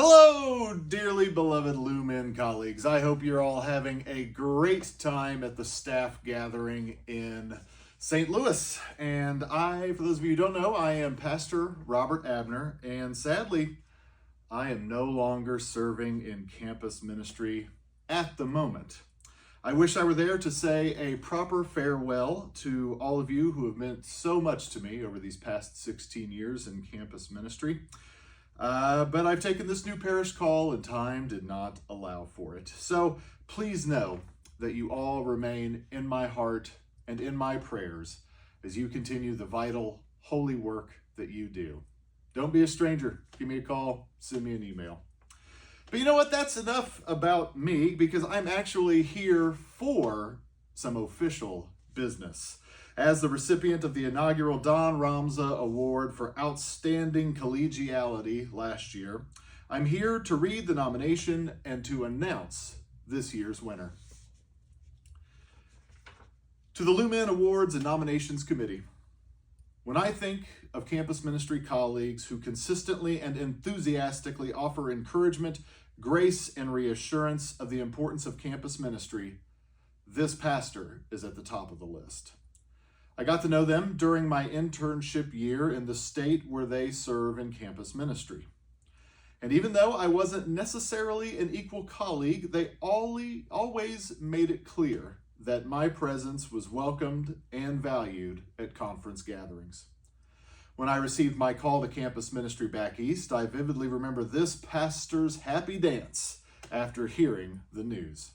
Hello, dearly beloved Lumen colleagues. I hope you're all having a great time at the staff gathering in St. Louis. And for those of you who don't know, I am Pastor Robert Abner, and sadly, I am no longer serving in campus ministry at the moment. I wish I were there to say a proper farewell to all of you who have meant so much to me over these past 16 years in campus ministry. But I've taken this new parish call and time did not allow for it. So please know that you all remain in my heart and in my prayers as you continue the vital, holy work that you do. Don't be a stranger. Give me a call, send me an email. But you know what? That's enough about me, because I'm actually here for some official business. As the recipient of the inaugural Don Romsa Award for Outstanding Collegiality last year, I'm here to read the nomination and to announce this year's winner. To the Lumen Awards and Nominations Committee, when I think of campus ministry colleagues who consistently and enthusiastically offer encouragement, grace, and reassurance of the importance of campus ministry, this pastor is at the top of the list. I got to know them during my internship year in the state where they serve in campus ministry. And even though I wasn't necessarily an equal colleague, they always made it clear that my presence was welcomed and valued at conference gatherings. When I received my call to campus ministry back east, I vividly remember this pastor's happy dance after hearing the news.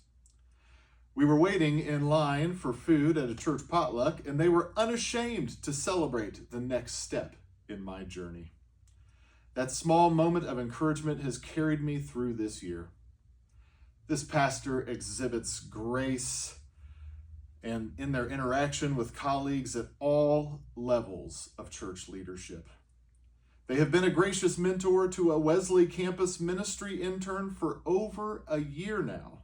We were waiting in line for food at a church potluck, and they were unashamed to celebrate the next step in my journey. That small moment of encouragement has carried me through this year. This pastor exhibits grace and in their interaction with colleagues at all levels of church leadership. They have been a gracious mentor to a Wesley campus ministry intern for over a year now,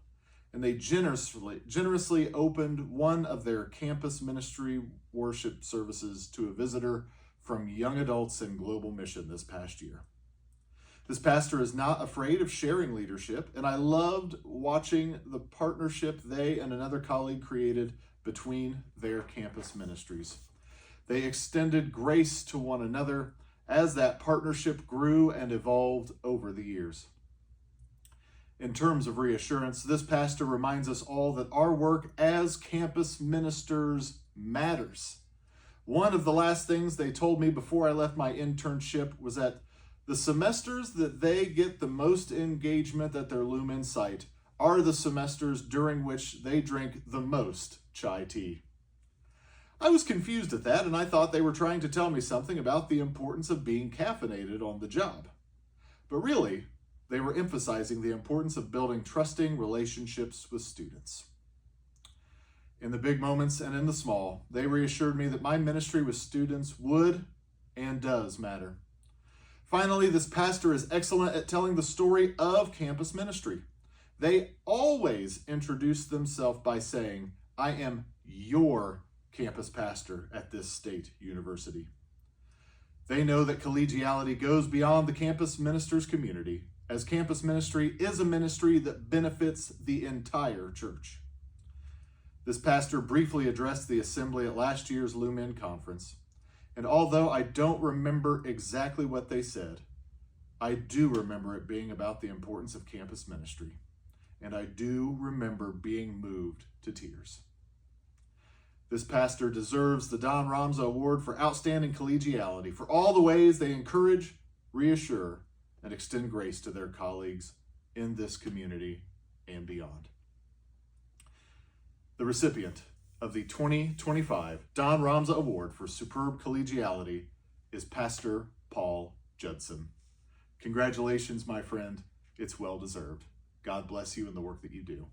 and they generously opened one of their campus ministry worship services to a visitor from Young Adults in Global Mission this past year. This pastor is not afraid of sharing leadership, and I loved watching the partnership they and another colleague created between their campus ministries. They extended grace to one another as that partnership grew and evolved over the years. In terms of reassurance, this pastor reminds us all that our work as campus ministers matters. One of the last things they told me before I left my internship was that the semesters that they get the most engagement at their Lumen site are the semesters during which they drink the most chai tea. I was confused at that, and I thought they were trying to tell me something about the importance of being caffeinated on the job. But really, they were emphasizing the importance of building trusting relationships with students. In the big moments and in the small, they reassured me that my ministry with students would and does matter. Finally, this pastor is excellent at telling the story of campus ministry. They always introduce themselves by saying, "I am your campus pastor at this state university." They know that collegiality goes beyond the campus ministers community, as campus ministry is a ministry that benefits the entire church. This pastor briefly addressed the assembly at last year's Lumen conference, and although I don't remember exactly what they said, I do remember it being about the importance of campus ministry, and I do remember being moved to tears. This pastor deserves the Don Romsa Award for Outstanding Collegiality for all the ways they encourage, reassure, and extend grace to their colleagues in this community and beyond. The recipient of the 2025 Don Romsa Award for Superb Collegiality is Pastor Paul Judson. Congratulations, my friend. It's well deserved. God bless you in the work that you do.